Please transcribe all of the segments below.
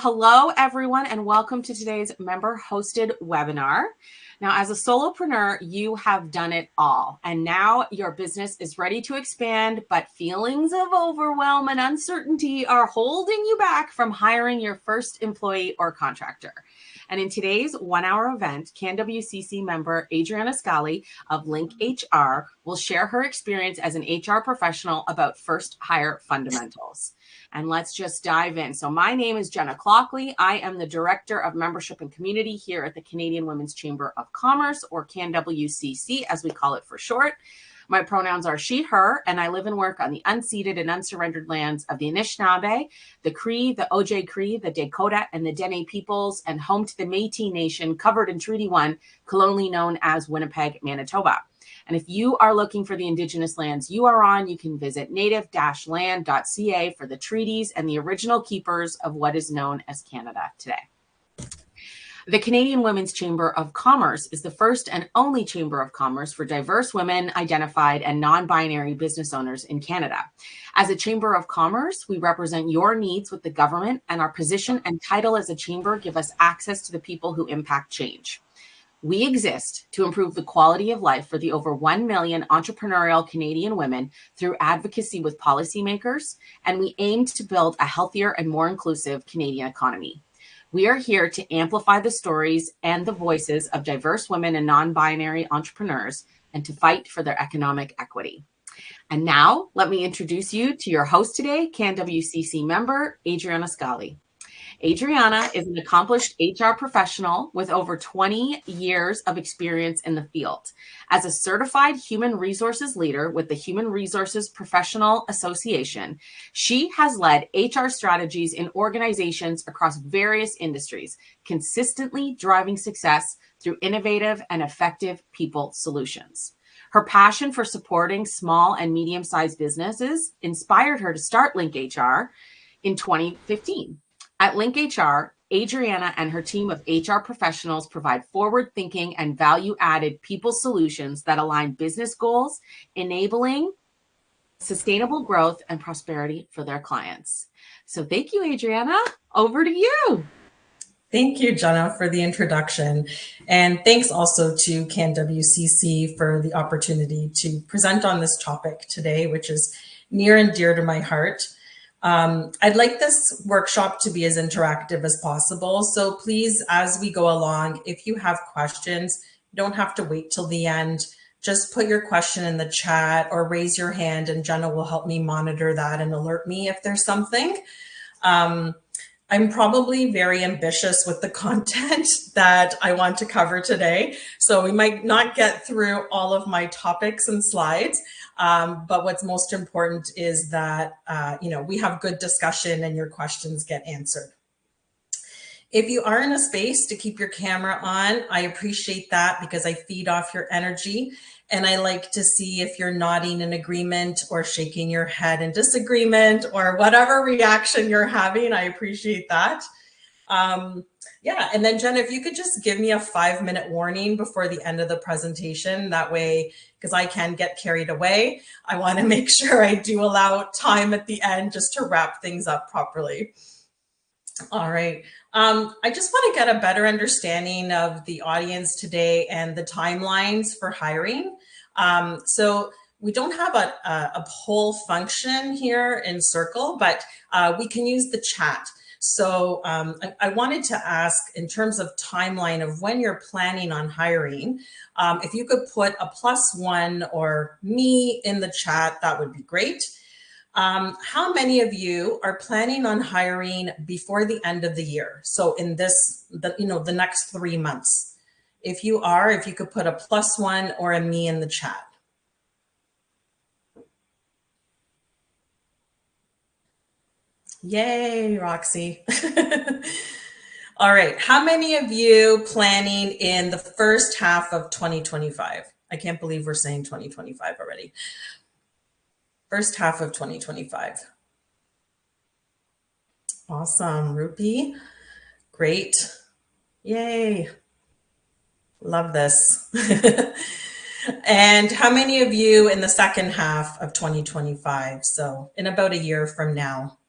hello everyone, and welcome to today's member-hosted webinar. Now, as a solopreneur, you have done it all, and now your business is ready to expand, but feelings of overwhelm and uncertainty are holding you back from hiring your first employee or contractor. And in today's one-hour event, CanWCC member Adriana Scali of Link HR will share her experience as an HR professional about first hire fundamentals. And let's just dive in. So my name is Jenna Clockley. I am the Director of Membership and Community here at the Canadian Women's Chamber of Commerce, or CanWCC, as we call it for short. My pronouns are she, her, and I live and work on the unceded and unsurrendered lands of the Anishinaabe, the Cree, the Ojai Cree, the Dakota, and the Dene peoples, and home to the Métis Nation covered in Treaty 1, colonially known as Winnipeg, Manitoba. And if you are looking for the Indigenous lands you are on, you can visit native-land.ca for the treaties and the original keepers of what is known as Canada today. The Canadian Women's Chamber of Commerce is the first and only chamber of commerce for diverse women, identified, and non-binary business owners in Canada. As a chamber of commerce, we represent your needs with the government, and our position and title as a chamber give us access to the people who impact change. We exist to improve the quality of life for the over 1 million entrepreneurial Canadian women through advocacy with policymakers, and we aim to build a healthier and more inclusive Canadian economy. We are here to amplify the stories and the voices of diverse women and non-binary entrepreneurs and to fight for their economic equity. And now, let me introduce you to your host today, CanWCC member, Adriana Scali. Adriana is an accomplished HR professional with over 20 years of experience in the field. As a certified human resources leader with the Human Resources Professional Association, she has led HR strategies in organizations across various industries, consistently driving success through innovative and effective people solutions. Her passion for supporting small and medium-sized businesses inspired her to start Link HR in 2015. At Link HR, Adriana and her team of HR professionals provide forward-thinking and value-added people solutions that align business goals, enabling sustainable growth and prosperity for their clients. So thank you, Adriana. Over to you. Thank you, Jenna, for the introduction. And thanks also to CanWCC for the opportunity to present on this topic today, which is near and dear to my heart. I'd like this workshop to be as interactive as possible. So please, as we go along, if you have questions, you don't have to wait till the end. Just put your question in the chat or raise your hand, and Jenna will help me monitor that and alert me if there's something. I'm probably very ambitious with the content that I want to cover today. So we might not get through all of my topics and slides. But what's most important is that, we have good discussion and your questions get answered. If you are in a space to keep your camera on, I appreciate that because I feed off your energy. And I like to see if you're nodding in agreement or shaking your head in disagreement or whatever reaction you're having. I appreciate that. And then Jen, if you could just give me a 5-minute warning before the end of the presentation, that way, because I can get carried away. I want to make sure I do allow time at the end just to wrap things up properly. All right. I just want to get a better understanding of the audience today and the timelines for hiring. So we don't have a poll function here in Circle, but we can use the chat. So I wanted to ask, in terms of timeline of when you're planning on hiring, if you could put a +1 or me in the chat, that would be great. How many of you are planning on hiring before the end of the year? So in the next 3 months, if you are, if you could put a +1 or a me in the chat. Yay, Roxy. All right. How many of you planning in the first half of 2025? I can't believe we're saying 2025 already. First half of 2025. Awesome, Rupi. Great. Yay. Love this. And how many of you in the second half of 2025? So in about a year from now.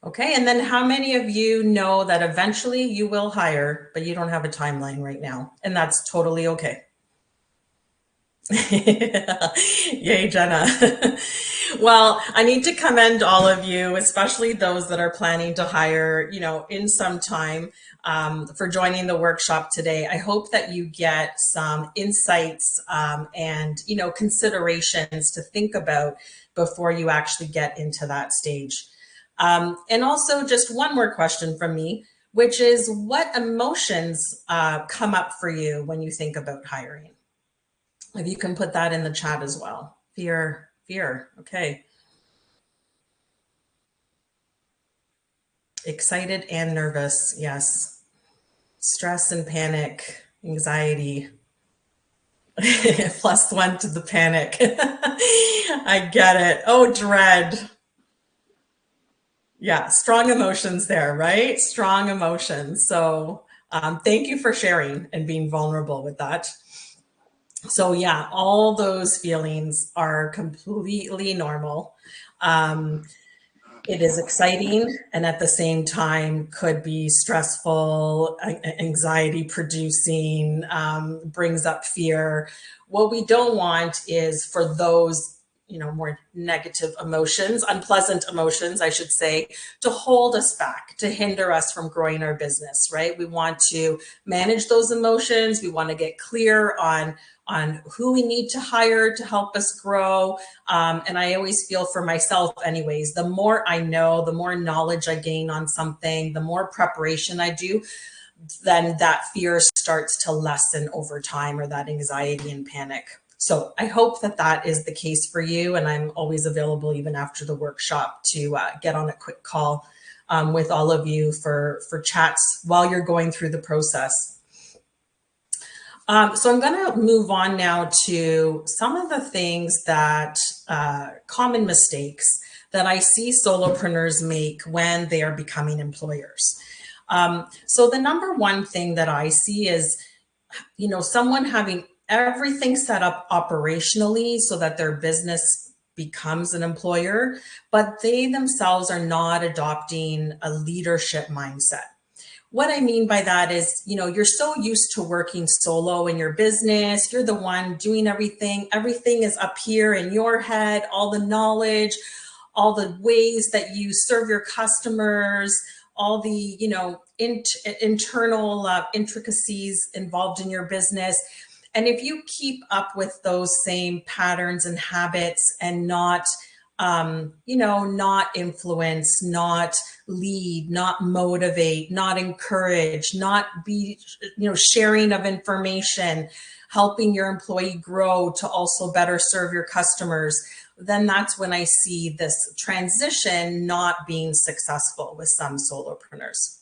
Okay, and then how many of you know that eventually you will hire, but you don't have a timeline right now? And that's totally okay. Yay, Jenna. Well, I need to commend all of you, especially those that are planning to hire, in some time, for joining the workshop today. I hope that you get some insights and, considerations to think about before you actually get into that stage. And also just one more question from me, which is what emotions come up for you when you think about hiring? If you can put that in the chat as well. Fear. Okay. Excited and nervous. Yes. Stress and panic, anxiety. +1 to the panic. I get it. Oh, dread. Yeah, strong emotions there, right? Strong emotions. So thank you for sharing and being vulnerable with that. So yeah, all those feelings are completely normal. It is exciting and at the same time could be stressful, anxiety producing, brings up fear. What we don't want is for those more negative emotions, unpleasant emotions, I should say, to hold us back, to hinder us from growing our business, right? We want to manage those emotions. We want to get clear on who we need to hire to help us grow. And I always feel for myself anyways, the more I know, the more knowledge I gain on something, the more preparation I do, then that fear starts to lessen over time, or that anxiety and panic. So I hope that that is the case for you. And I'm always available even after the workshop to get on a quick call with all of you for chats while you're going through the process. So I'm going to move on now to some of the things that common mistakes that I see solopreneurs make when they are becoming employers. So the number one thing that I see is, someone having everything set up operationally so that their business becomes an employer, but they themselves are not adopting a leadership mindset. What I mean by that is, you're so used to working solo in your business. You're the one doing everything. Everything is up here in your head, all the knowledge, all the ways that you serve your customers, all the, internal intricacies involved in your business. And if you keep up with those same patterns and habits and not, not influence, not lead, not motivate, not encourage, not be, sharing of information, helping your employee grow to also better serve your customers, then that's when I see this transition not being successful with some solopreneurs.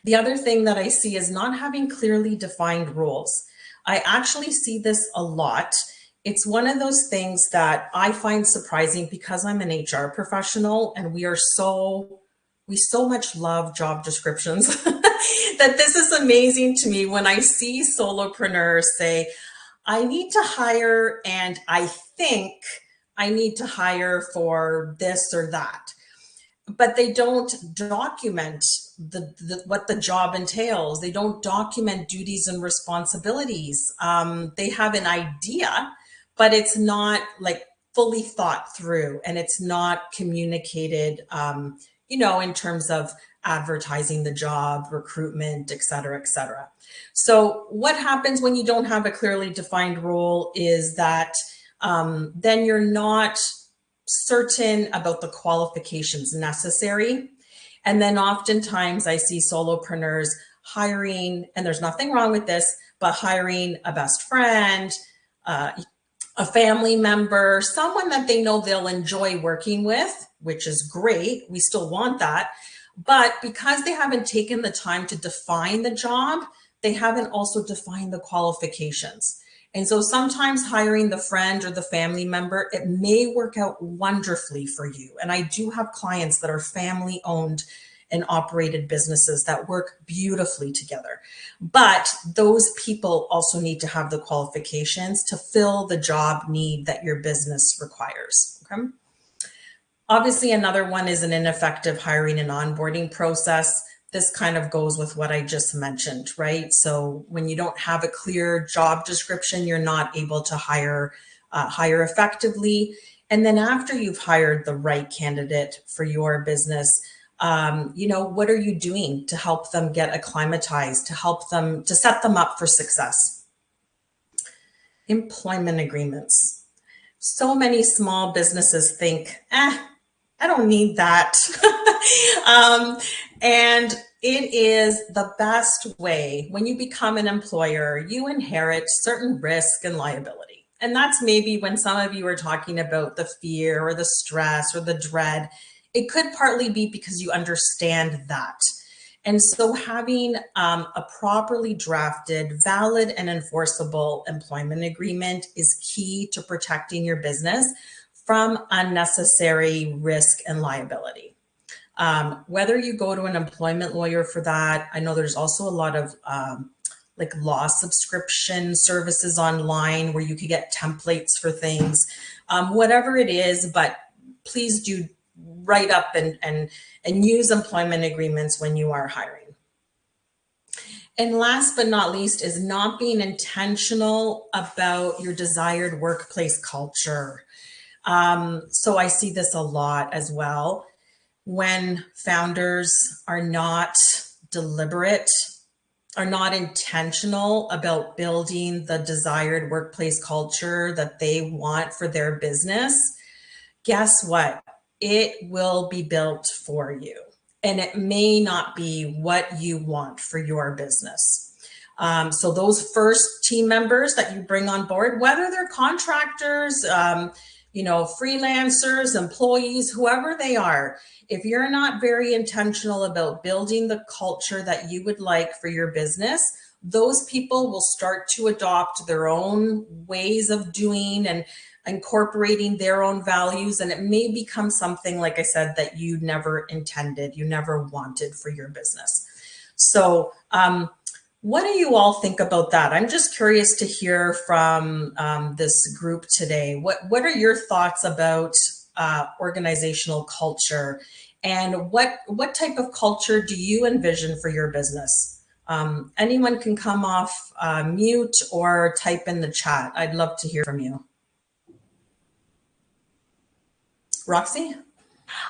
The other thing that I see is not having clearly defined roles. I actually see this a lot. It's one of those things that I find surprising because I'm an HR professional and we so much love job descriptions that this is amazing to me when I see solopreneurs say, I need to hire and I think I need to hire for this or that. But they don't document what the job entails. They don't document duties and responsibilities. They have an idea, but it's not like fully thought through, and it's not communicated, in terms of advertising the job, recruitment, et cetera, et cetera. So what happens when you don't have a clearly defined role is that then you're not certain about the qualifications necessary. And then oftentimes I see solopreneurs hiring, and there's nothing wrong with this, but hiring a best friend, a family member, someone that they know they'll enjoy working with, which is great. We still want that. But because they haven't taken the time to define the job, they haven't also defined the qualifications. And so sometimes hiring the friend or the family member, it may work out wonderfully for you. And I do have clients that are family owned and operated businesses that work beautifully together. But those people also need to have the qualifications to fill the job need that your business requires. Okay. Obviously, another one is an ineffective hiring and onboarding process. This kind of goes with what I just mentioned, right? So when you don't have a clear job description, you're not able to hire effectively. And then after you've hired the right candidate for your business, what are you doing to help them get acclimatized, to set them up for success? Employment agreements. So many small businesses think, I don't need that. And it is the best way. When you become an employer, you inherit certain risk and liability. And that's maybe when some of you are talking about the fear or the stress or the dread. It could partly be because you understand that. And so having a properly drafted, valid, and enforceable employment agreement is key to protecting your business from unnecessary risk and liability. Whether you go to an employment lawyer for that, I know there's also a lot of like law subscription services online where you could get templates for things, whatever it is, but please do write up and use employment agreements when you are hiring. And last but not least is not being intentional about your desired workplace culture. So I see this a lot as well. When founders are not deliberate, are not intentional about building the desired workplace culture that they want for their business, guess what? It will be built for you. And it may not be what you want for your business. So those first team members that you bring on board, whether they're contractors, freelancers, employees, whoever they are, if you're not very intentional about building the culture that you would like for your business, those people will start to adopt their own ways of doing and incorporating their own values. And it may become something, like I said, that you never intended, you never wanted for your business. So, what do you all think about that? I'm just curious to hear from this group today. What are your thoughts about organizational culture, and what type of culture do you envision for your business? Anyone can come off mute or type in the chat. I'd love to hear from you. Roxy?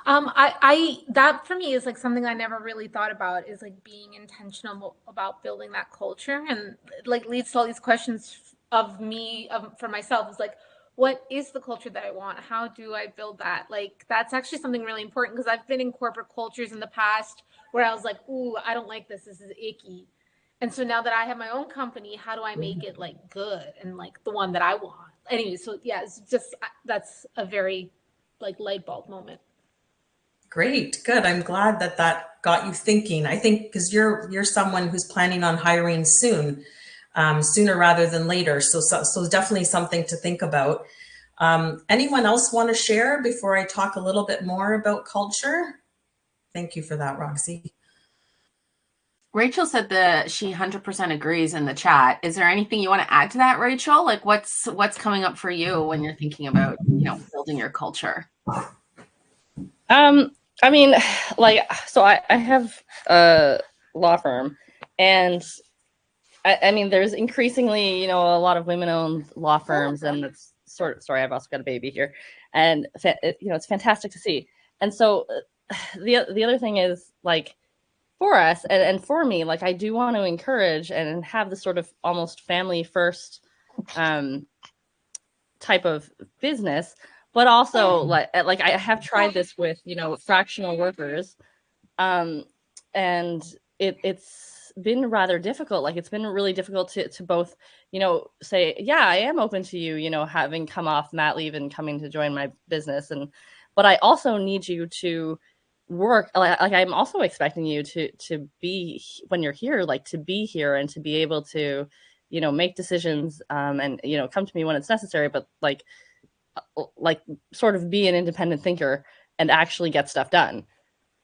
I that for me is like something I never really thought about, is like being intentional about building that culture, and like leads to all these questions of me, for myself, is like, what is the culture that I want? How do I build that? Like, that's actually something really important, because I've been in corporate cultures in the past where I was like, ooh, I don't like this. This is icky. And so now that I have my own company, how do I make it like good and like the one that I want? Anyway, so yeah, it's just, that's a very like light bulb moment. Great, good. I'm glad that got you thinking. I think because you're someone who's planning on hiring soon, sooner rather than later. So definitely something to think about. Anyone else want to share before I talk a little bit more about culture? Thank you for that, Roxy. Rachel said that she 100% agrees in the chat. Is there anything you want to add to that, Rachel? Like what's coming up for you when you're thinking about, building your culture? I mean, like, so I have a law firm, and I mean, there's increasingly, a lot of women-owned law firms, and it's sorry, I've also got a baby here, and it's fantastic to see. And so the other thing is, like, for us and for me, like, I do want to encourage and have this sort of almost family first type of business, but also like I have tried this with, fractional workers, and it's been rather difficult. Like, it's been really difficult to both, say, yeah, I am open to you, having come off mat leave and coming to join my business, but I also need you to work. Like I'm also expecting you to be, when you're here, like, to be here and to be able to, make decisions, and, come to me when it's necessary, but like sort of be an independent thinker and actually get stuff done.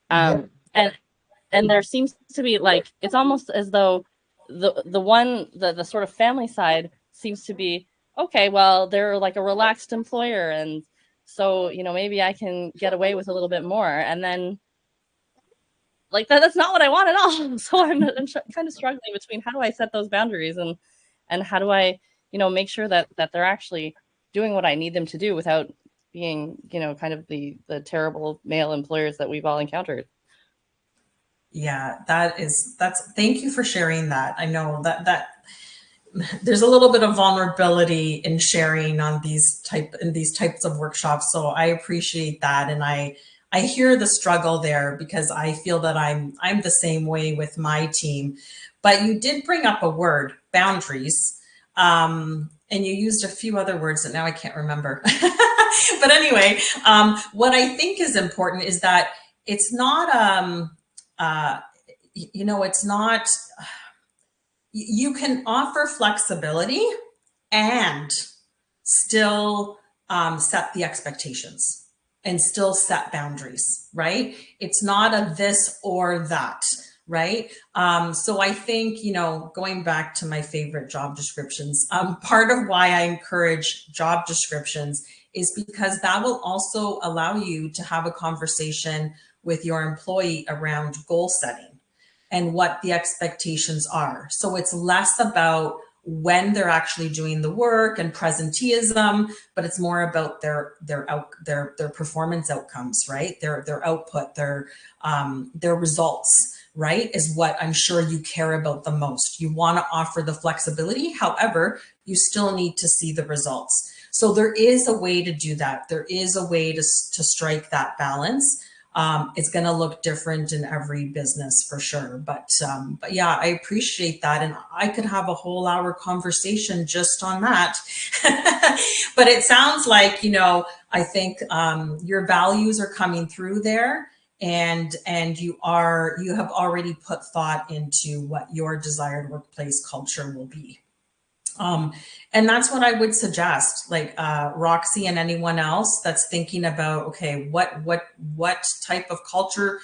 And there seems to be, like, it's almost as though the sort of family side seems to be, okay, well, they're like a relaxed employer, and So, maybe I can get away with a little bit more. And then like that's not what I want at all. So I'm kind of struggling between how do I set those boundaries and how do I, make sure that they're actually doing what I need them to do without being, kind of the terrible male employers that we've all encountered. Yeah, thank you for sharing that. I know that there's a little bit of vulnerability in sharing on these types of workshops. So I appreciate that. And I hear the struggle there because I feel that I'm the same way with my team. But you did bring up a word, boundaries. And you used a few other words that now I can't remember. But anyway, what I think is important is that it's not, it's not, you can offer flexibility and still set the expectations and still set boundaries, right? It's not a this or that, right? So I think, going back to my favorite job descriptions, part of why I encourage job descriptions is because that will also allow you to have a conversation with your employee around goal setting and what the expectations are. So it's less about when they're actually doing the work and presenteeism, but it's more about their performance outcomes, right? Their output, their results, right? Is what I'm sure you care about the most. You want to offer the flexibility. However, you still need to see the results. So there is a way to do that. There is a way to strike that balance. It's going to look different in every business for sure. But yeah, I appreciate that. And I could have a whole hour conversation just on that. But it sounds like, I think your values are coming through there and you have already put thought into what your desired workplace culture will be. And that's what I would suggest, like Roxy and anyone else that's thinking about, okay, what type of culture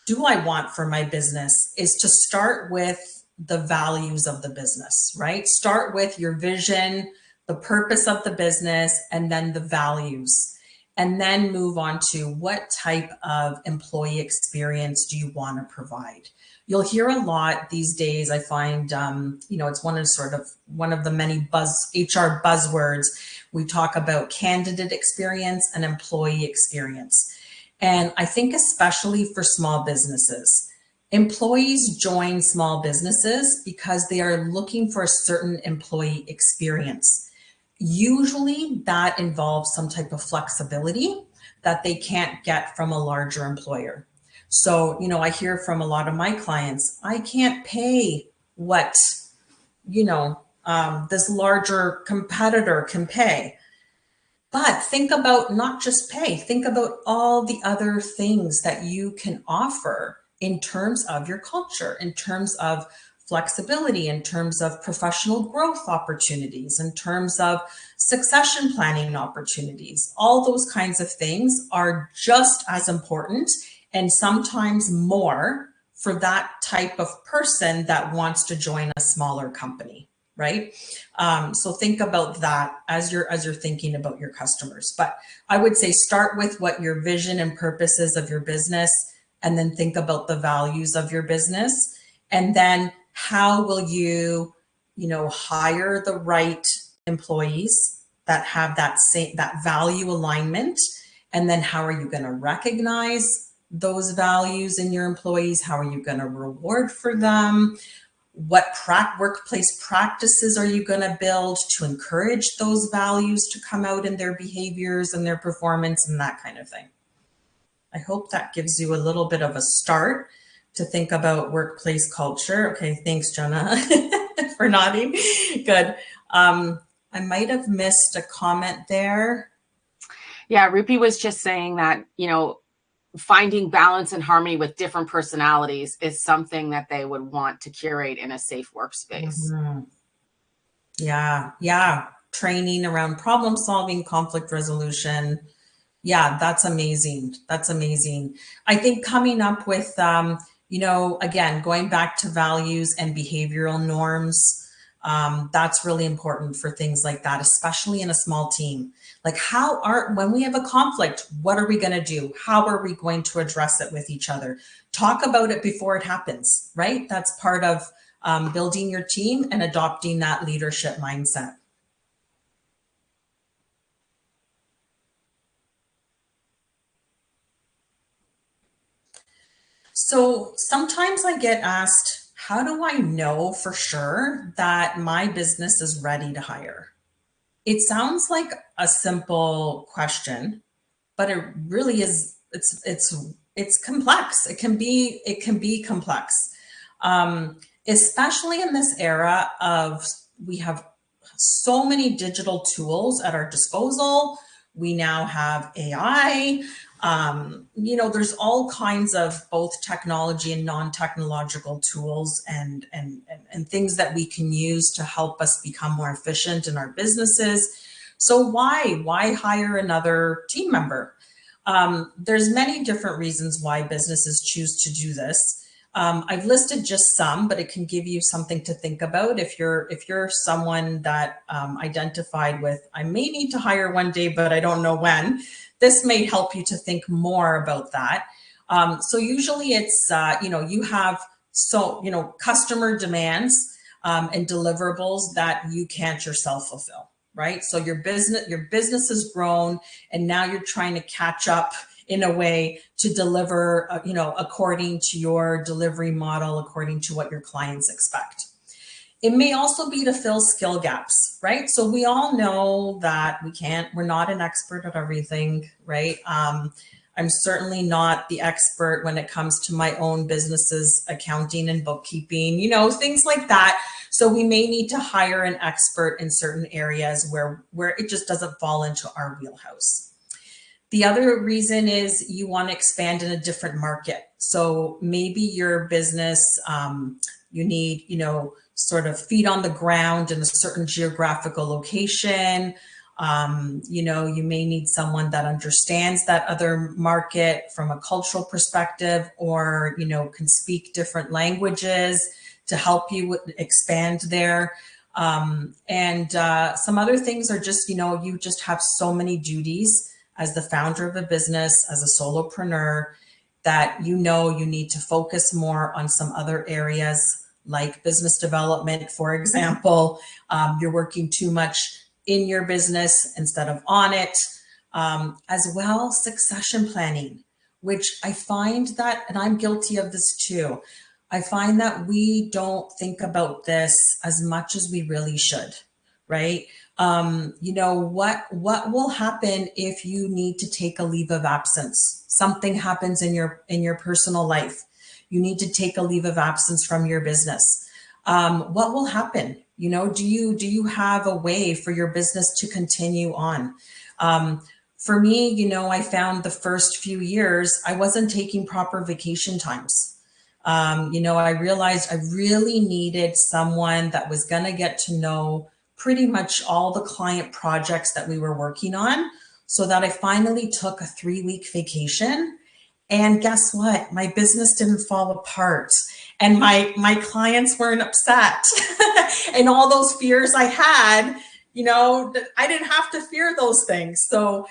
do I want for my business, is to start with the values of the business, right? Start with your vision, the purpose of the business, and then the values. And then move on to what type of employee experience do you want to provide? You'll hear a lot these days. I find, it's one of the many HR buzzwords. We talk about candidate experience and employee experience. And I think especially for small businesses, employees join small businesses because they are looking for a certain employee experience. Usually that involves some type of flexibility that they can't get from a larger employer. So, I hear from a lot of my clients, I can't pay what, this larger competitor can pay. But think about not just pay, think about all the other things that you can offer in terms of your culture, in terms of flexibility, in terms of professional growth opportunities, in terms of succession planning opportunities. All those kinds of things are just as important and sometimes more for that type of person that wants to join a smaller company, right? So think about that as you're thinking about your customers. But I would say start with what your vision and purpose is of your business, and then think about the values of your business. And then how will you, hire the right employees that have that value alignment? And then how are you going to recognize those values in your employees? How are you going to reward for them? What workplace practices are you going to build to encourage those values to come out in their behaviors and their performance and that kind of thing? I hope that gives you a little bit of a start to think about workplace culture. Okay, thanks, Jenna, for nodding. Good. I might have missed a comment there. Yeah, Rupi was just saying that, finding balance and harmony with different personalities is something that they would want to curate in a safe workspace. Mm-hmm. Yeah. Training around problem solving, conflict resolution. Yeah, that's amazing. I think coming up with, again, going back to values and behavioral norms, That's really important for things like that, especially in a small team. Like when we have a conflict, what are we going to do? How are we going to address it with each other? Talk about it before it happens, right? That's part of building your team and adopting that leadership mindset. So sometimes I get asked, how do I know for sure that my business is ready to hire? It sounds like a simple question, but it really is. It's complex. It can be complex, especially in this era of we have so many digital tools at our disposal. We now have AI. There's all kinds of both technology and non-technological tools and things that we can use to help us become more efficient in our businesses. So why hire another team member? There's many different reasons why businesses choose to do this. I've listed just some, but it can give you something to think about. If you're someone that identified with, I may need to hire one day, but I don't know when, this may help you to think more about that. So usually it's, you have customer demands and deliverables that you can't yourself fulfill, right? So your business has grown and now you're trying to catch up in a way to deliver, according to your delivery model, according to what your clients expect. It may also be to fill skill gaps, right? So we all know that we're not an expert at everything, right? I'm certainly not the expert when it comes to my own business's accounting and bookkeeping, things like that. So we may need to hire an expert in certain areas where it just doesn't fall into our wheelhouse. The other reason is you want to expand in a different market. So maybe your business, you need, sort of feet on the ground in a certain geographical location. You may need someone that understands that other market from a cultural perspective, or, can speak different languages to help you expand there. And some other things are just, you just have so many duties as the founder of a business, as a solopreneur, that you need to focus more on some other areas like business development, for example. You're working too much in your business instead of on it. As well, succession planning, which I find that, and I'm guilty of this too, I find that we don't think about this as much as we really should, right? What will happen if you need to take a leave of absence? Something happens in your personal life. You need to take a leave of absence from your business. What will happen? Do you have a way for your business to continue on? For me, I found the first few years, I wasn't taking proper vacation times. I realized I really needed someone that was going to get to know pretty much all the client projects that we were working on, so that I finally took a 3-week vacation. And guess what? My business didn't fall apart and my clients weren't upset. And all those fears I had, I didn't have to fear those things. So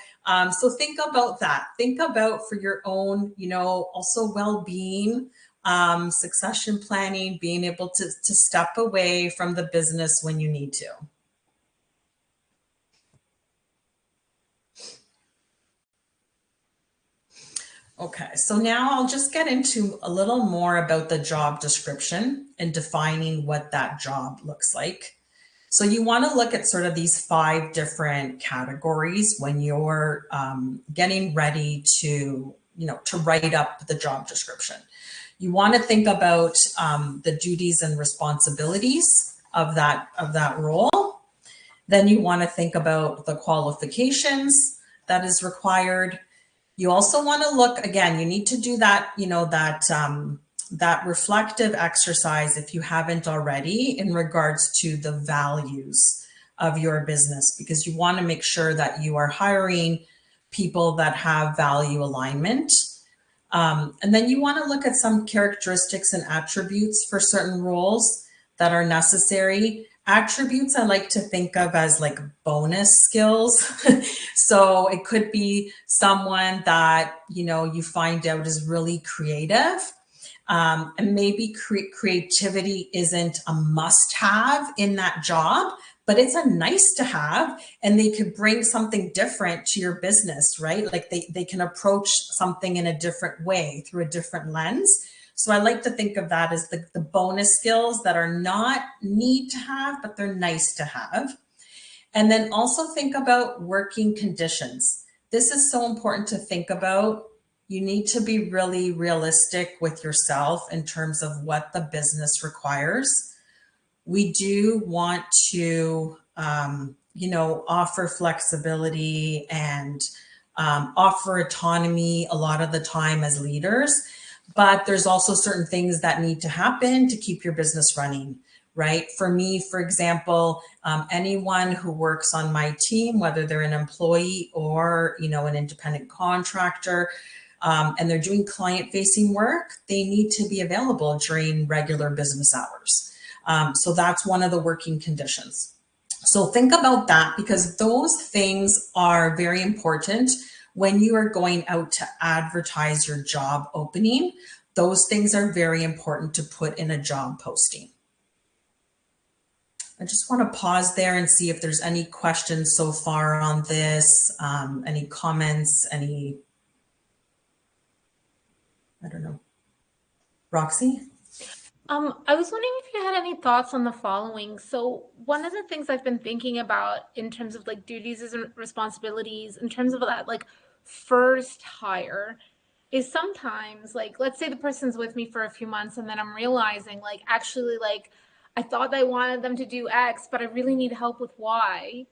think about that. Think about, for your own, also well-being, succession planning, being able to step away from the business when you need to. Okay, so now I'll just get into a little more about the job description and defining what that job looks like. So you want to look at sort of these 5 different categories when you're getting ready to write up the job description. You want to think about the duties and responsibilities of that role. Then you want to think about the qualifications that is required. You also want to look, again, you need to do that, that reflective exercise, if you haven't already, in regards to the values of your business, because you want to make sure that you are hiring people that have value alignment. And then you want to look at some characteristics and attributes for certain roles that are necessary. Attributes I like to think of as like bonus skills. So it could be someone that, you find out is really creative. And maybe creativity isn't a must have in that job, but it's a nice to have, and they could bring something different to your business, right? Like they can approach something in a different way through a different lens. So I like to think of that as the bonus skills that are not need to have, but they're nice to have. And then also think about working conditions. This is so important to think about. You need to be really realistic with yourself in terms of what the business requires. We do want to, offer flexibility and offer autonomy a lot of the time as leaders, but there's also certain things that need to happen to keep your business running, right? For me, for example, anyone who works on my team, whether they're an employee or, an independent contractor, and they're doing client-facing work, they need to be available during regular business hours. So that's one of the working conditions. So think about that, because those things are very important when you are going out to advertise your job opening. Those things are very important to put in a job posting. I just want to pause there and see if there's any questions so far on this, any comments, I don't know. Roxy? I was wondering if you had any thoughts on the following. So one of the things I've been thinking about in terms of like duties and responsibilities, in terms of that like first hire, is sometimes like, let's say the person's with me for a few months and then I'm realizing like, actually, like I thought I wanted them to do X, but I really need help with Y.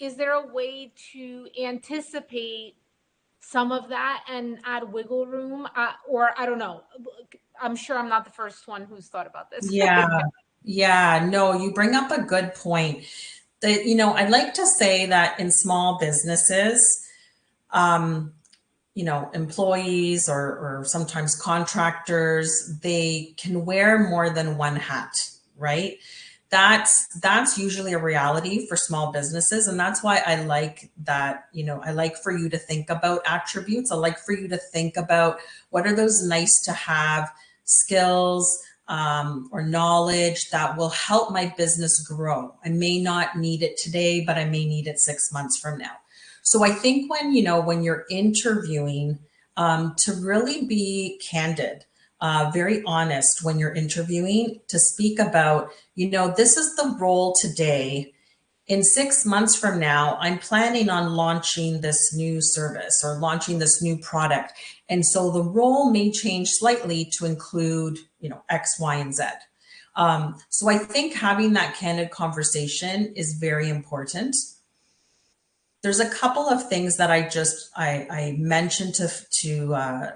Is there a way to anticipate some of that and add wiggle room? Or I don't know. I'm sure I'm not the first one who's thought about this. Yeah, no, you bring up a good point. I'd like to say that in small businesses, employees or sometimes contractors, they can wear more than one hat, right? That's usually a reality for small businesses. And that's why I like that, I like for you to think about attributes. I like for you to think about what are those nice to have skills or knowledge that will help my business grow. I may not need it today, but I may need it 6 months from now. So I think when you're interviewing, to really be candid, very honest when you're interviewing, to speak about, this is the role today. In 6 months from now, I'm planning on launching this new service or launching this new product. And so the role may change slightly to include, X, Y, and Z. So I think having that candid conversation is very important. There's a couple of things that I mentioned to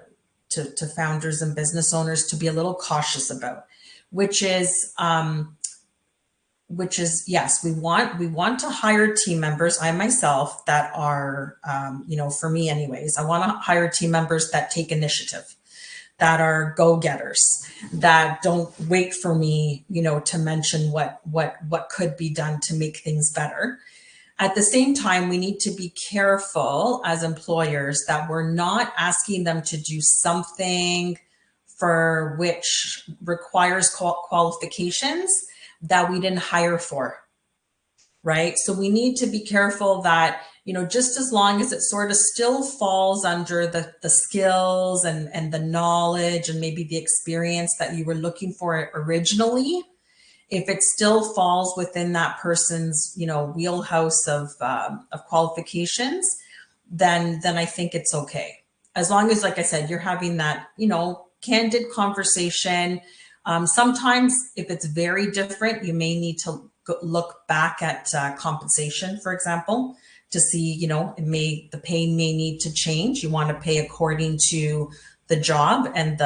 founders and business owners to be a little cautious about, which is yes, we want to hire team members. I myself that are, for me anyways, I want to hire team members that take initiative, that are go-getters, that don't wait for me, to mention what could be done to make things better. At the same time, we need to be careful as employers that we're not asking them to do something for which requires qualifications that we didn't hire for, right? So we need to be careful that, just as long as it sort of still falls under the skills and the knowledge and maybe the experience that you were looking for originally, if it still falls within that person's, wheelhouse of qualifications, then I think it's okay. As long as, like I said, you're having that, candid conversation. Sometimes if it's very different, you may need to look back at compensation, for example, to see, the pay may need to change. You want to pay according to the job and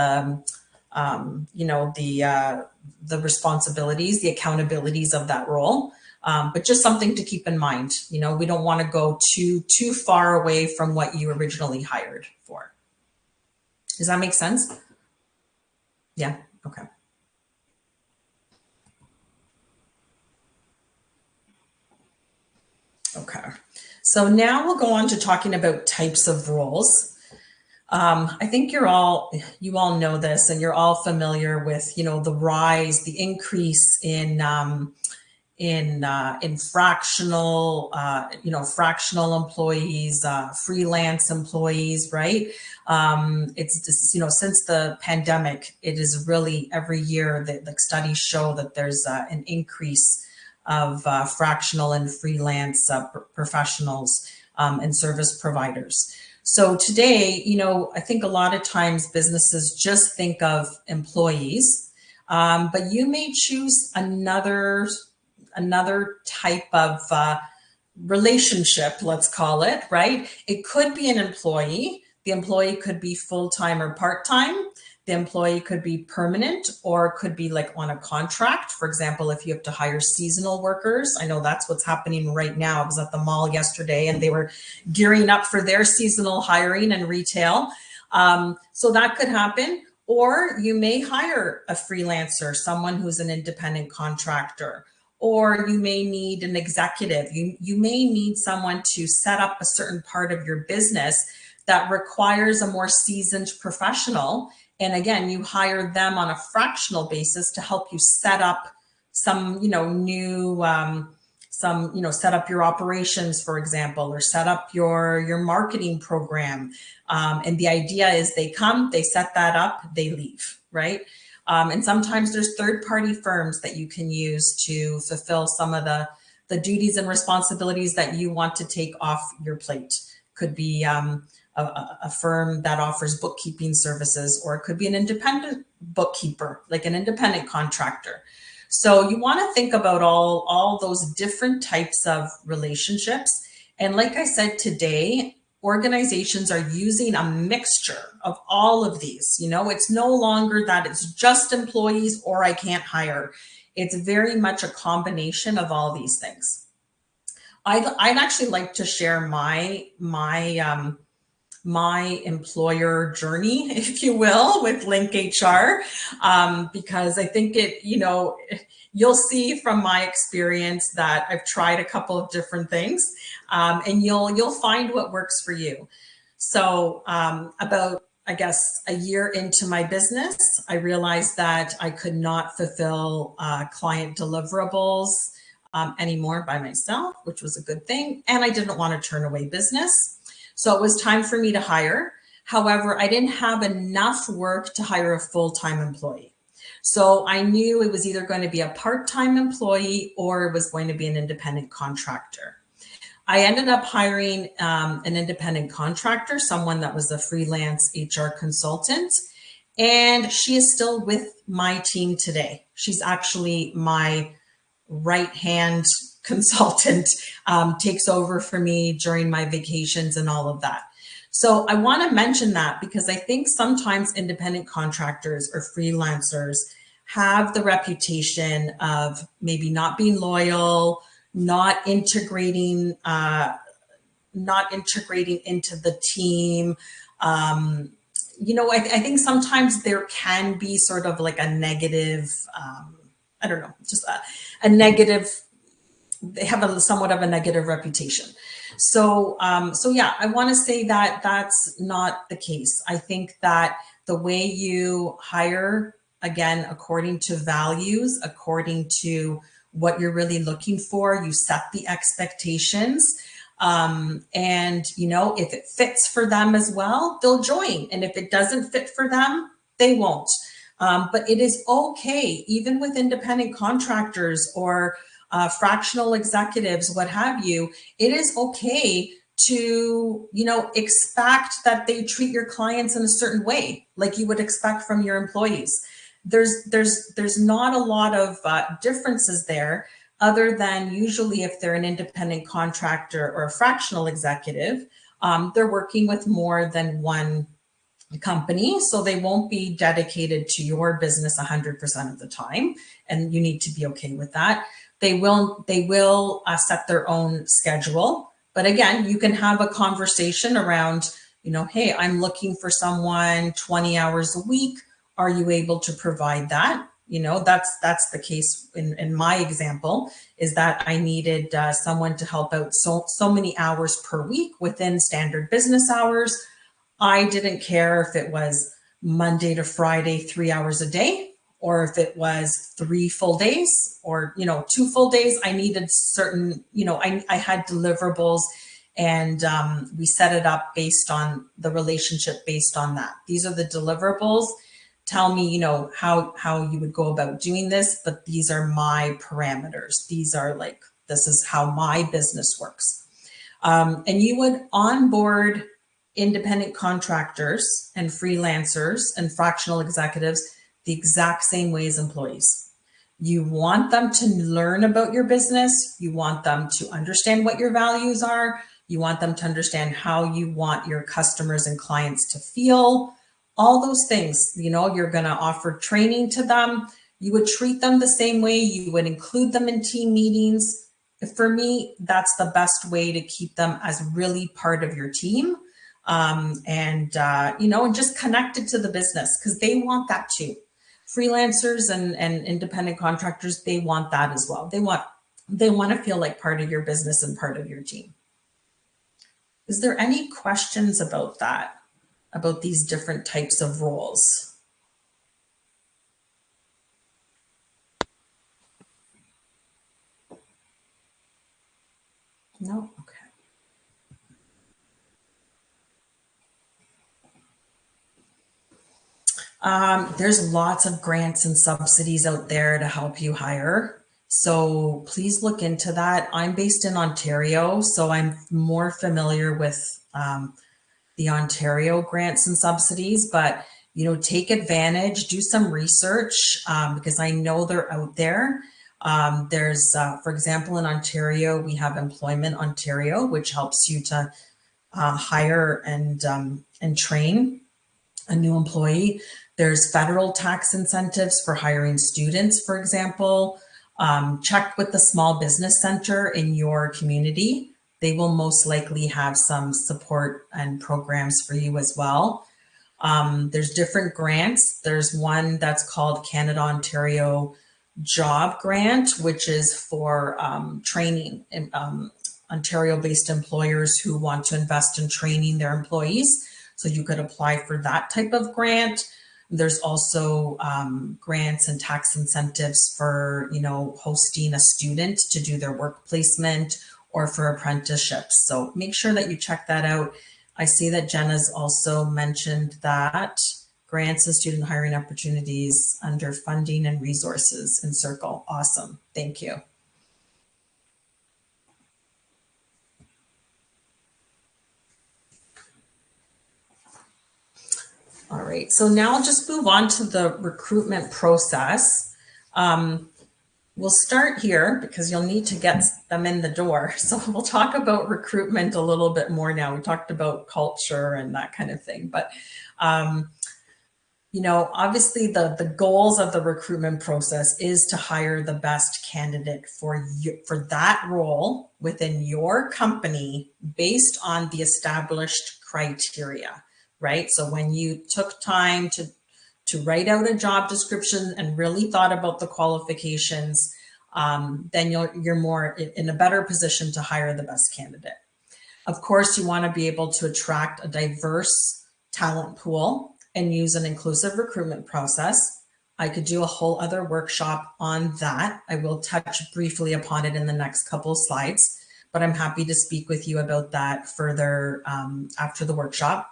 the responsibilities, the accountabilities of that role. But just something to keep in mind. We don't want to go too far away from what you originally hired for. Does that make sense? Yeah. Okay. Okay. So now we'll go on to talking about types of roles. I think you all know this, and you're all familiar with, the increase in fractional, fractional employees, freelance employees, right? It's just, since the pandemic, it is really every year that the studies show that there's an increase of fractional and freelance professionals and service providers. So today, I think a lot of times businesses just think of employees, but you may choose another type of relationship, let's call it, right? It could be an employee. The employee could be full-time or part-time. The employee could be permanent, or could be like on a contract. For example, if you have to hire seasonal workers, I know that's what's happening right now. I was at the mall yesterday and they were gearing up for their seasonal hiring and retail. So that could happen. Or you may hire a freelancer, someone who's an independent contractor, or you may need an executive. You may need someone to set up a certain part of your business that requires a more seasoned professional. And again, you hire them on a fractional basis to help you set up some, set up your operations, for example, or set up your marketing program. And the idea is they come, they set that up, they leave, right? And sometimes there's third-party firms that you can use to fulfill some of the duties and responsibilities that you want to take off your plate. Could be a firm that offers bookkeeping services, or it could be an independent bookkeeper, like an independent contractor. So you want to think about all those different types of relationships. And like I said today, organizations are using a mixture of all of these. It's no longer that it's just employees or I can't hire. It's very much a combination of all these things. I'd actually like to share my employer journey, if you will, with Link HR, because I think you'll see from my experience that I've tried a couple of different things, and you'll find what works for you. So about, I guess, a year into my business, I realized that I could not fulfill client deliverables anymore by myself, which was a good thing. And I didn't want to turn away business. So it was time for me to hire. However, I didn't have enough work to hire a full-time employee. So I knew it was either going to be a part-time employee or it was going to be an independent contractor. I ended up hiring an independent contractor, someone that was a freelance HR consultant, and she is still with my team today. She's actually my right-hand consultant, takes over for me during my vacations and all of that. So I want to mention that because I think sometimes independent contractors or freelancers have the reputation of maybe not being loyal, not integrating into the team. I think sometimes there can be sort of like a negative, a negative, they have somewhat of a negative reputation. So yeah, I want to say that that's not the case. I think that the way you hire, again, according to values, according to what you're really looking for, you set the expectations. And, if it fits for them as well, they'll join. And if it doesn't fit for them, they won't. But it is okay, even with independent contractors or fractional executives, what have you, it is okay to, expect that they treat your clients in a certain way, like you would expect from your employees. There's not a lot of differences there, other than usually if they're an independent contractor or a fractional executive, they're working with more than one company, so they won't be dedicated to your business 100% of the time, and you need to be okay with that. They will set their own schedule, but again, you can have a conversation around, hey, I'm looking for someone 20 hours a week. Are you able to provide that? You know, that's the case in my example, is that I needed someone to help out so many hours per week within standard business hours. I didn't care if it was Monday to Friday, 3 hours a day, or if it was 3 full days, or, you know, 2 full days. I needed certain, you know, I had deliverables, and we set it up based on the relationship, based on that. These are the deliverables. Tell me, you know, how you would go about doing this, but these are my parameters. These are like, this is how my business works. And you would onboard independent contractors and freelancers and fractional executives the exact same way as employees. You want them to learn about your business. You want them to understand what your values are. You want them to understand how you want your customers and clients to feel. All those things, you know, you're going to offer training to them. You would treat them the same way. You would include them in team meetings. For me, that's the best way to keep them as really part of your team. You know, and just connected to the business, because they want that too. Freelancers and independent contractors, they want that as well. They want to feel like part of your business and part of your team. Is there any questions about that, about these different types of roles? No? Okay. There's lots of grants and subsidies out there to help you hire. So please look into that. I'm based in Ontario, so I'm more familiar with the Ontario grants and subsidies, but, you know, take advantage, do some research, because I know they're out there. There's, for example, in Ontario, we have Employment Ontario, which helps you to hire and train a new employee. There's federal tax incentives for hiring students, for example. Check with the Small Business Center in your community. They will most likely have some support and programs for you as well. There's different grants. There's one that's called Canada Ontario Job Grant, which is for training Ontario-based employers who want to invest in training their employees. So you could apply for that type of grant. There's also grants and tax incentives for, you know, hosting a student to do their work placement or for apprenticeships. So make sure that you check that out. I see that Jenna's also mentioned that grants and student hiring opportunities under funding and resources in Circle. Awesome. Thank you. All right, so now I'll just move on to the recruitment process. We'll start here because you'll need to get them in the door. So we'll talk about recruitment a little bit more now. We talked about culture and that kind of thing, but you know, obviously the goals of the recruitment process is to hire the best candidate for you, for that role within your company based on the established criteria, right? So when you took time to write out a job description and really thought about the qualifications, then you're more in a better position to hire the best candidate. Of course, you want to be able to attract a diverse talent pool and use an inclusive recruitment process. I could do a whole other workshop on that. I will touch briefly upon it in the next couple of slides, but I'm happy to speak with you about that further after the workshop.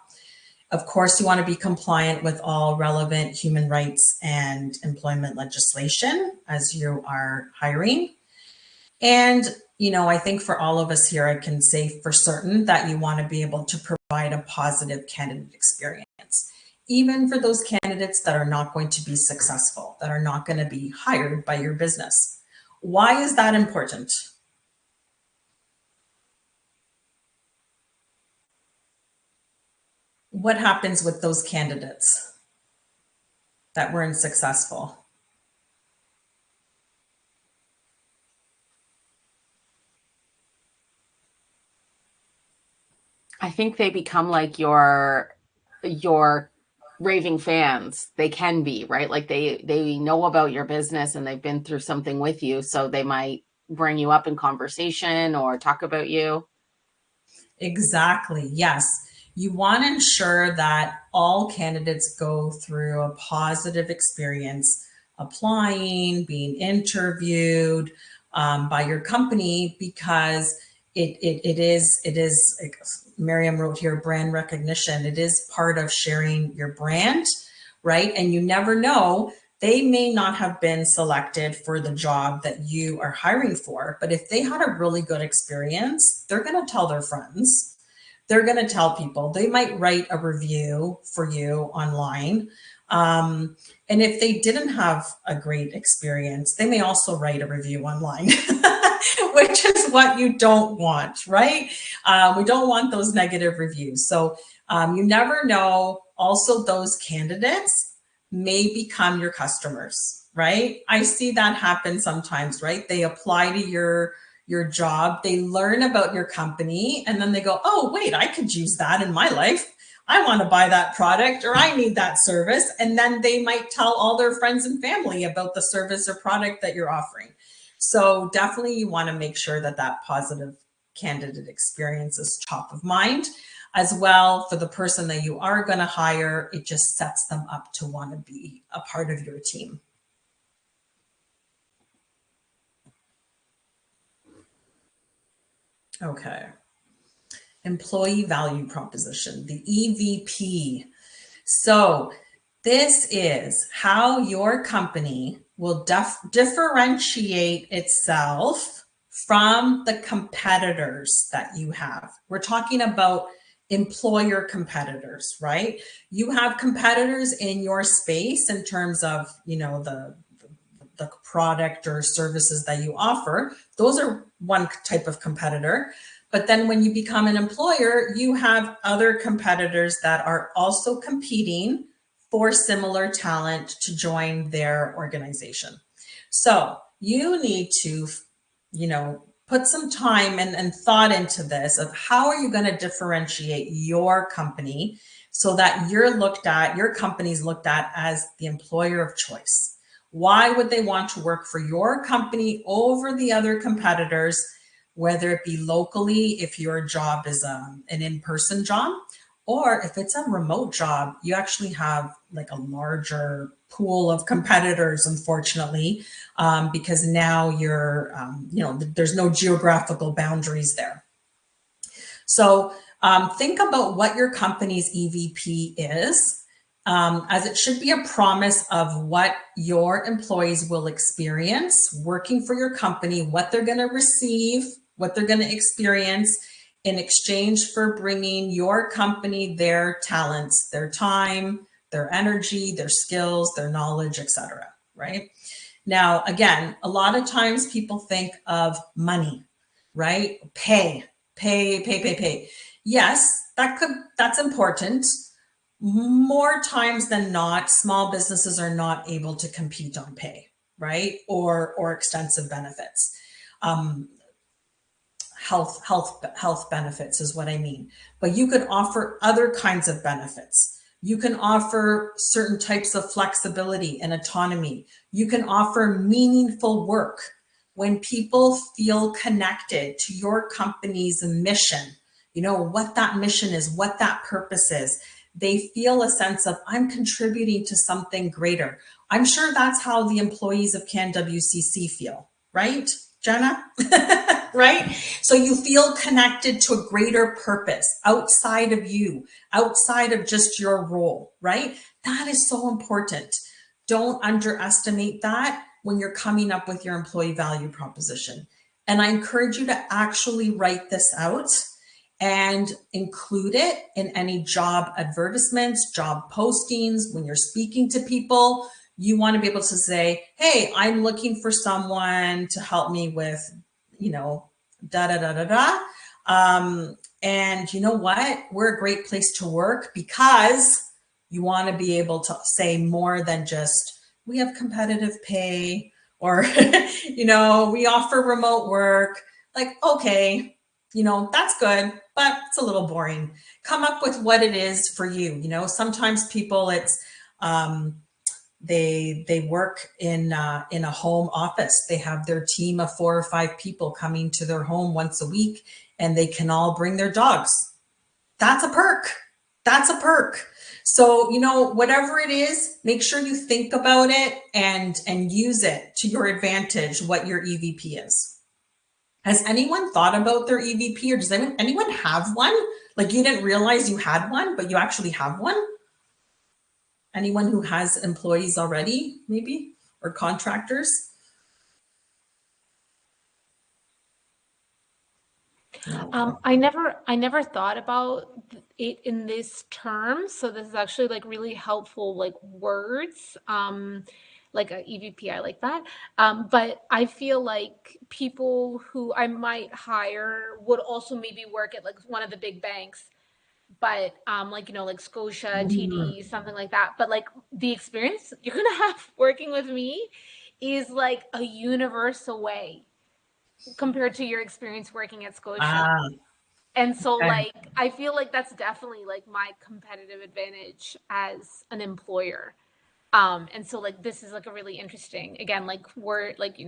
Of course, you want to be compliant with all relevant human rights and employment legislation as you are hiring. And, you know, I think for all of us here, I can say for certain that you want to be able to provide a positive candidate experience, even for those candidates that are not going to be successful, that are not going to be hired by your business. Why is that important? What happens with those candidates that weren't successful? I think they become like your raving fans. They can be, right? Like they know about your business and they've been through something with you, so they might bring you up in conversation or talk about you. Exactly. Yes. You want to ensure that all candidates go through a positive experience applying, being interviewed by your company, because it is like Miriam wrote here, brand recognition. It is part of sharing your brand, right? And you never know, they may not have been selected for the job that you are hiring for, but if they had a really good experience, they're going to tell their friends. They're going to tell people. They might write a review for you online. And if they didn't have a great experience, they may also write a review online, which is what you don't want, right? We don't want those negative reviews. So you never know. Also, those candidates may become your customers, right? I see that happen sometimes, right? They apply to your job, they learn about your company, and then they go, oh, wait, I could use that in my life. I want to buy that product, or I need that service. And then they might tell all their friends and family about the service or product that you're offering. So definitely you want to make sure that that positive candidate experience is top of mind. As well, for the person that you are going to hire, it just sets them up to want to be a part of your team. Okay. Employee value proposition, the EVP. So this is how your company will differentiate itself from the competitors that you have. We're talking about employer competitors, right? You have competitors in your space in terms of, you know, the product or services that you offer. Those are one type of competitor. But then when you become an employer, you have other competitors that are also competing for similar talent to join their organization. So you need to, you know, put some time and thought into this of how are you going to differentiate your company so that your company's looked at as the employer of choice. Why would they want to work for your company over the other competitors, whether it be locally, if your job is an in-person job, or if it's a remote job, you actually have like a larger pool of competitors, unfortunately, because now you're, you know, there's no geographical boundaries there. So think about what your company's EVP is, as it should be a promise of what your employees will experience working for your company, what they're going to receive, what they're going to experience in exchange for bringing your company their talents, their time, their energy, their skills, their knowledge, etc. Right? Now, again, a lot of times people think of money, right? Pay. Yes, that's important. More times than not, small businesses are not able to compete on pay, right? Or extensive benefits. Health benefits is what I mean. But you could offer other kinds of benefits. You can offer certain types of flexibility and autonomy. You can offer meaningful work. When people feel connected to your company's mission, you know, what that mission is, what that purpose is, they feel a sense of, I'm contributing to something greater. I'm sure that's how the employees of CanWCC feel, right, Jenna? Right? So you feel connected to a greater purpose outside of you, outside of just your role, right? That is so important. Don't underestimate that when you're coming up with your employee value proposition. And I encourage you to actually write this out and include it in any job advertisements, job postings. When you're speaking to people, you want to be able to say, hey, I'm looking for someone to help me with, you know, and you know what? We're a great place to work, because you want to be able to say more than just, we have competitive pay, or, you know, we offer remote work. Like, okay, that's good, but it's a little boring. Come up with what it is for you. Sometimes people, it's they work in a home office. They have their team of 4 or 5 people coming to their home once a week, and they can all bring their dogs. That's a perk. That's a perk. So, whatever it is, make sure you think about it and use it to your advantage, what your EVP is. Has anyone thought about their EVP, or does anyone have one? Like, you didn't realize you had one, but you actually have one? Anyone who has employees already, maybe, or contractors? I never thought about it in this term. So this is actually like really helpful, like words, like a EVP. I like that. But I feel like people who I might hire would also maybe work at like one of the big banks, but like like Scotia, TD, something like that. But like the experience you're gonna have working with me is like a universe away compared to your experience working at Scotia. And so Okay. like I feel like that's definitely like my competitive advantage as an employer. And so like this is like a really interesting, again, like word, like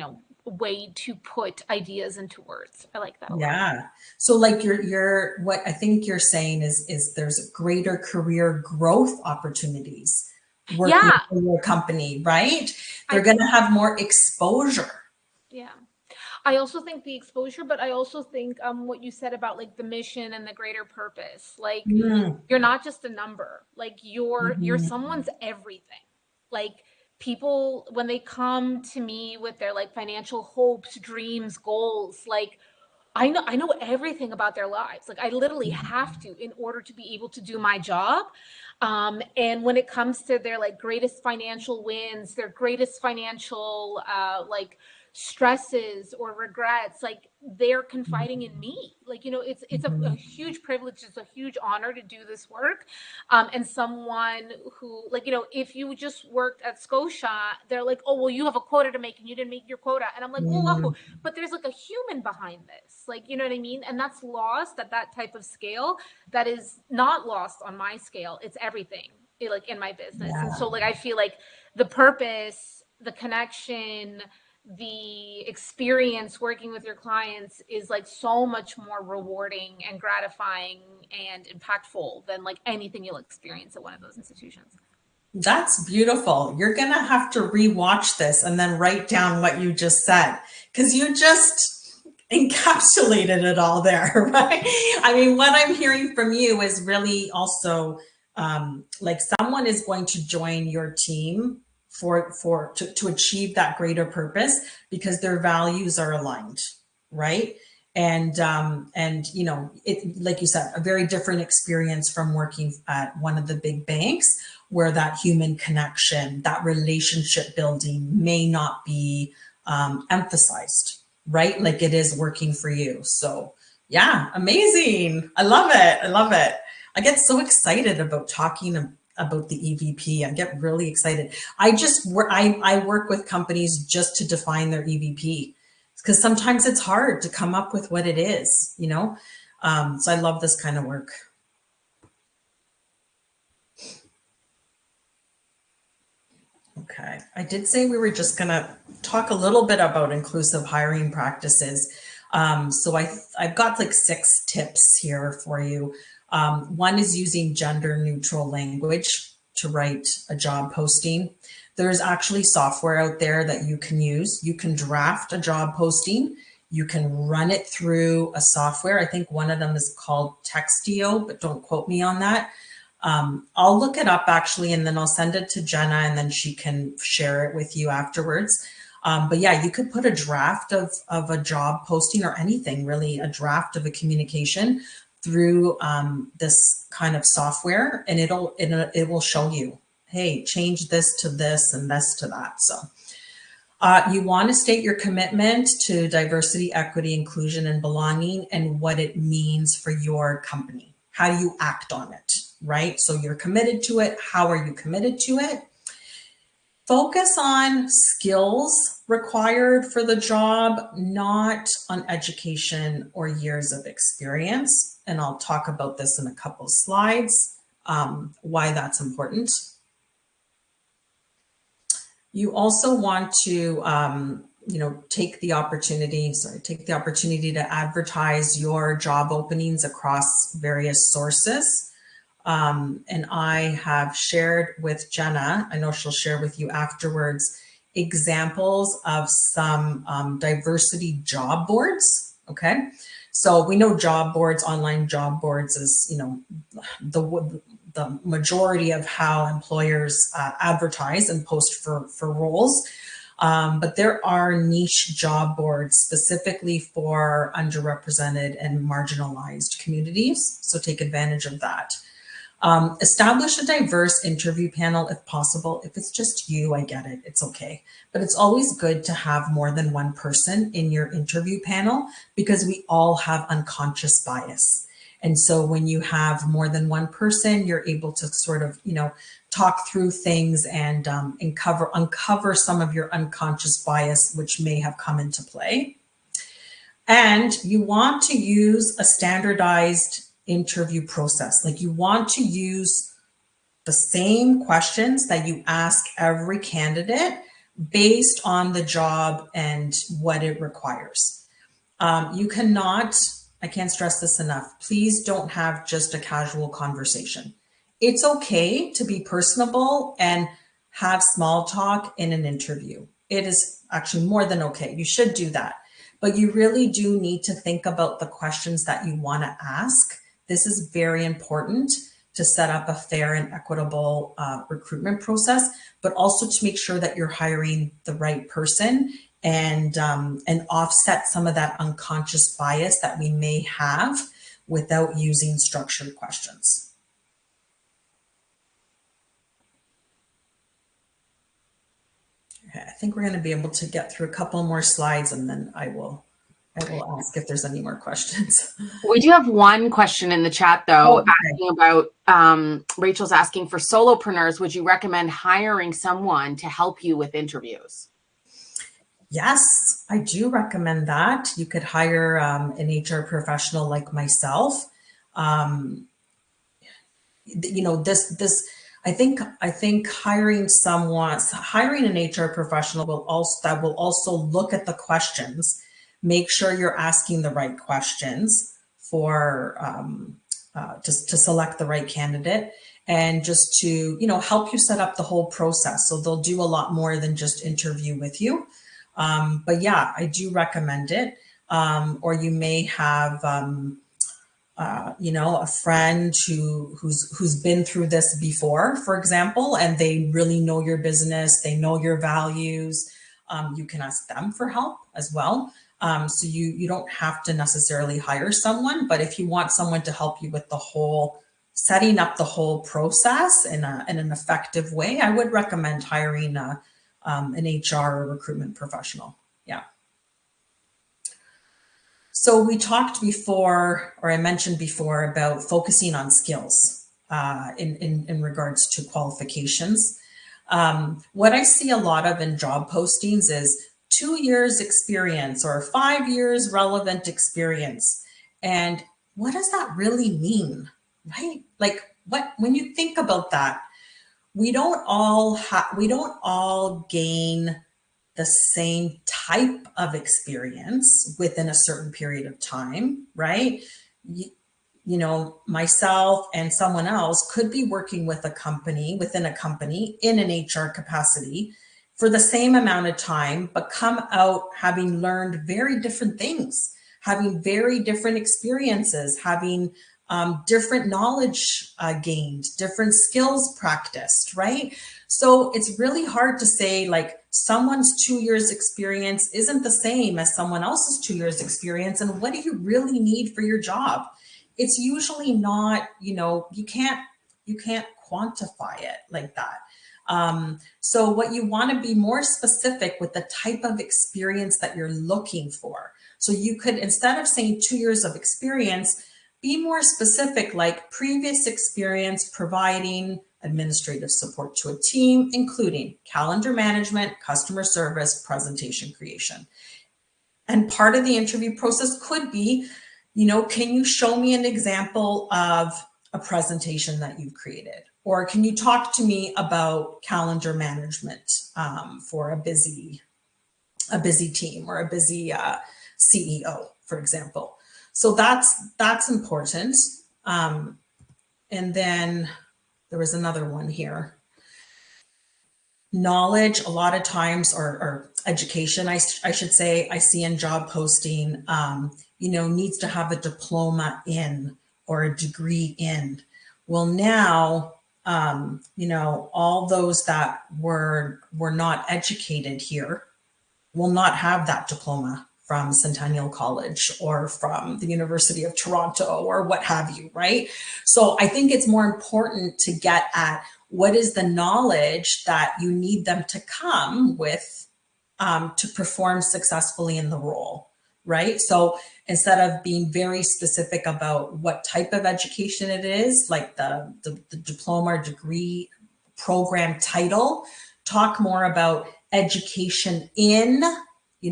way to put ideas into words. I like that a lot. Yeah. So like you're what I think you're saying is there's greater career growth opportunities working Yeah. for your company, right? They're going to have more exposure. Yeah. I also think the exposure, but I also think what you said about like the mission and the greater purpose. Like you're not just a number. Like you're someone's everything. Like people when they come to me with their like financial hopes, dreams, goals, like I know everything about their lives. Like I literally have to in order to be able to do my job. And when it comes to their like greatest financial wins, their greatest financial like stresses or regrets, like they're confiding in me. Like it's a huge privilege, it's a huge honor to do this work. And someone who like if you just worked at Scotia, they're like, oh well, you have a quota to make and you didn't make your quota, and I'm like, whoa, but there's like a human behind this, like you know what I mean, and that's lost at that type of scale. That is not lost on my scale. It's everything like in my business. And so like I feel like the purpose, the connection, the experience working with your clients is like so much more rewarding and gratifying and impactful than like anything you'll experience at one of those institutions. That's beautiful. You're going to have to rewatch this and then write down what you just said, because you just encapsulated it all there, right? I mean, what I'm hearing from you is really also like someone is going to join your team to achieve that greater purpose because their values are aligned, right? And it, like you said, a very different experience from working at one of the big banks, where that human connection, that relationship building may not be emphasized, right? Like it is working for you. So yeah, amazing. I love it. I love it. I get so excited about talking about the EVP. I get really excited. I work with companies just to define their EVP, because sometimes it's hard to come up with what it is, so I love this kind of work. Okay, I did say we were just going to talk a little bit about inclusive hiring practices. So I've got like 6 tips here for you. One is using gender neutral language to write a job posting. There's actually software out there that you can use. You can draft a job posting. You can run it through a software. I think one of them is called Textio, but don't quote me on that. I'll look it up actually, and then I'll send it to Jenna, and then she can share it with you afterwards. But yeah, you could put a draft of a job posting, or anything really, a draft of a communication through this kind of software, and it will show you, hey, change this to this and this to that. So you want to state your commitment to diversity, equity, inclusion, and belonging, and what it means for your company. How do you act on it, right? So you're committed to it. How are you committed to it? Focus on skills required for the job, not on education or years of experience. And I'll talk about this in a couple of slides, why that's important. You also want to, take the opportunity to advertise your job openings across various sources. And I have shared with Jenna, I know she'll share with you afterwards, examples of some diversity job boards, okay? So we know job boards, online job boards is, the majority of how employers advertise and post for roles. But there are niche job boards specifically for underrepresented and marginalized communities. So take advantage of that. Establish a diverse interview panel if possible. If it's just you, I get it, it's okay. But it's always good to have more than one person in your interview panel because we all have unconscious bias. And so when you have more than one person, you're able to sort of, talk through things and uncover some of your unconscious bias, which may have come into play. And you want to use a standardized interview process. Like you want to use the same questions that you ask every candidate based on the job and what it requires. You cannot, I can't stress this enough, please don't have just a casual conversation. It's okay to be personable and have small talk in an interview. It is actually more than okay. You should do that. But you really do need to think about the questions that you want to ask. This is very important to set up a fair and equitable recruitment process, but also to make sure that you're hiring the right person and offset some of that unconscious bias that we may have without using structured questions. Okay, I think we're going to be able to get through a couple more slides and then I will ask if there's any more questions. We do have one question in the chat, though, okay. Asking about, Rachel's asking, for solopreneurs, would you recommend hiring someone to help you with interviews? Yes, I do recommend that. You could hire an HR professional like myself. I think hiring an HR professional will also look at the questions, make sure you're asking the right questions for to select the right candidate, and just to help you set up the whole process. So they'll do a lot more than just interview with you. But yeah, I do recommend it. Or you may have a friend who's been through this before, for example, and they really know your business, they know your values. You can ask them for help as well. So you don't have to necessarily hire someone, but if you want someone to help you with the whole setting up the whole process in an effective way, I would recommend hiring an HR or recruitment professional. Yeah. So we talked before, or I mentioned before, about focusing on skills in regards to qualifications. What I see a lot of in job postings is 2 years experience or 5 years relevant experience. And what does that really mean, right? Like when you think about that, we don't all gain the same type of experience within a certain period of time, right? Myself and someone else could be working within a company in an HR capacity for the same amount of time, but come out having learned very different things, having very different experiences, having different knowledge gained, different skills practiced, right? So it's really hard to say like someone's 2 years experience isn't the same as someone else's 2 years experience. And what do you really need for your job? It's usually not, you can't quantify it like that. So what you want to be more specific with the type of experience that you're looking for. So you could, instead of saying 2 years of experience, be more specific, like previous experience providing administrative support to a team, including calendar management, customer service, presentation creation. And part of the interview process could be, can you show me an example of a presentation that you've created? Or can you talk to me about calendar management for a busy team or a busy CEO, for example? So that's important. And then there was another one here. Knowledge, a lot of times, or education, I should say, I see in job posting, needs to have a diploma in or a degree in. Well, now, all those that were not educated here will not have that diploma from Centennial College or from the University of Toronto or what have you, right? So I think it's more important to get at what is the knowledge that you need them to come with to perform successfully in the role, right? So instead of being very specific about what type of education it is, like the diploma or degree program title, talk more about education in,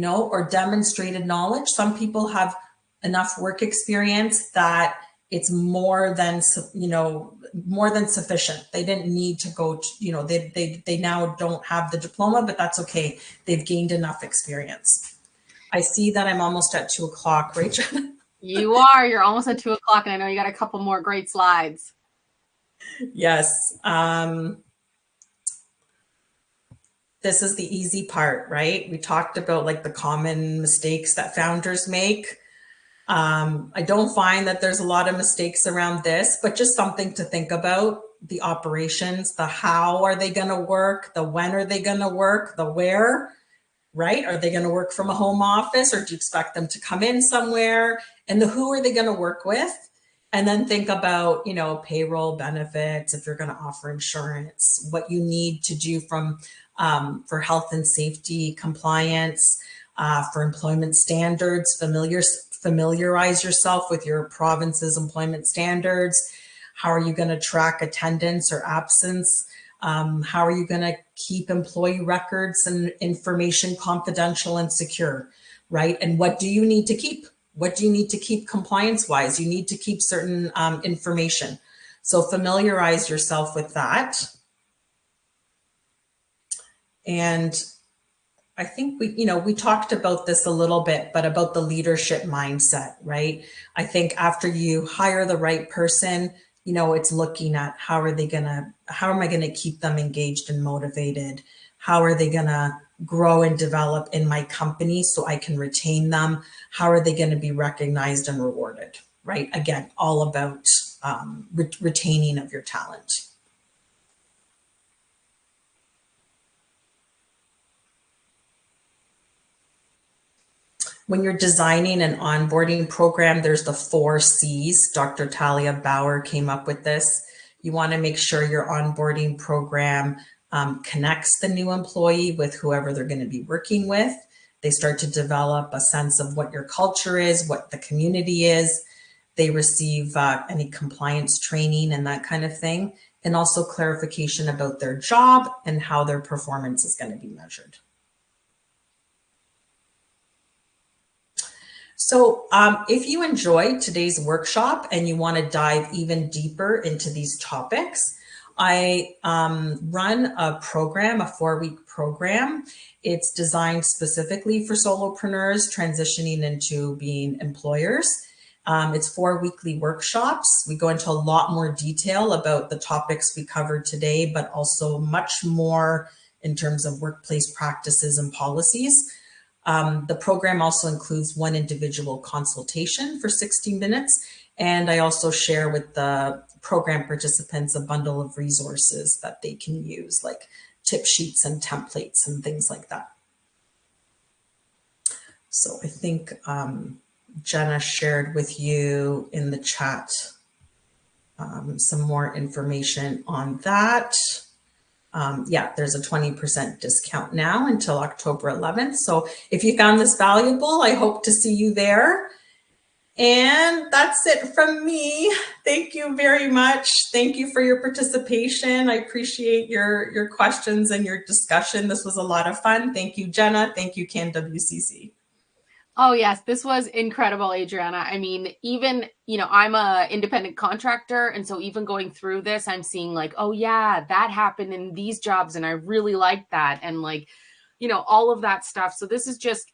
or demonstrated knowledge. Some people have enough work experience that it's more than sufficient. They didn't need to go to, they now don't have the diploma, but that's okay. They've gained enough experience. I see that I'm almost at 2 o'clock, Rachel. You are. You're almost at 2 o'clock, and I know you got a couple more great slides. Yes. This is the easy part, right? We talked about like the common mistakes that founders make. I don't find that there's a lot of mistakes around this, but just something to think about. The operations, the how are they going to work, the when are they going to work, the where, right? Are they going to work from a home office, or do you expect them to come in somewhere? And the who are they going to work with? And then think about, payroll, benefits, if you're going to offer insurance, what you need to do for health and safety compliance, for employment standards, familiarize yourself with your province's employment standards. How are you going to track attendance or absence? How are you going to keep employee records and information confidential and secure, right? And what do you need to keep? What do you need to keep compliance-wise? You need to keep certain information. So familiarize yourself with that. And I think we talked about this a little bit, but about the leadership mindset, right? I think after you hire the right person, it's looking at how am I going to keep them engaged and motivated? How are they going to grow and develop in my company so I can retain them? How are they going to be recognized and rewarded, right? Again, all about retaining of your talent. When you're designing an onboarding program, there's the 4 C's. Dr. Talia Bauer came up with this. You want to make sure your onboarding program connects the new employee with whoever they're going to be working with. They start to develop a sense of what your culture is, what the community is. They receive any compliance training and that kind of thing, and also clarification about their job and how their performance is going to be measured. So if you enjoyed today's workshop and you want to dive even deeper into these topics, I run a program, a 4-week program. It's designed specifically for solopreneurs transitioning into being employers. It's 4 weekly workshops. We go into a lot more detail about the topics we covered today, but also much more in terms of workplace practices and policies. The program also includes one individual consultation for 60 minutes. And I also share with the program participants a bundle of resources that they can use, like tip sheets and templates and things like that. So I think Jenna shared with you in the chat some more information on that. Yeah, there's a 20% discount now until October 11th. So if you found this valuable, I hope to see you there. And that's it from me. Thank you very much. Thank you for your participation. I appreciate your questions and your discussion. This was a lot of fun. Thank you, Jenna. Thank you, CanWCC. Oh, yes, this was incredible, Adriana. I mean, even, I'm a independent contractor. And so even going through this, I'm seeing like, oh, yeah, that happened in these jobs. And I really like that. And like, all of that stuff. So this is just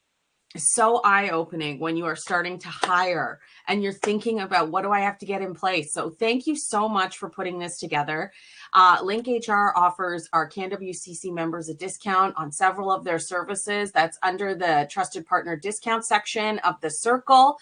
so eye-opening when you are starting to hire and you're thinking about what do I have to get in place. So thank you so much for putting this together. Link HR offers our CanWCC members a discount on several of their services. That's under the Trusted Partner discount section of the circle.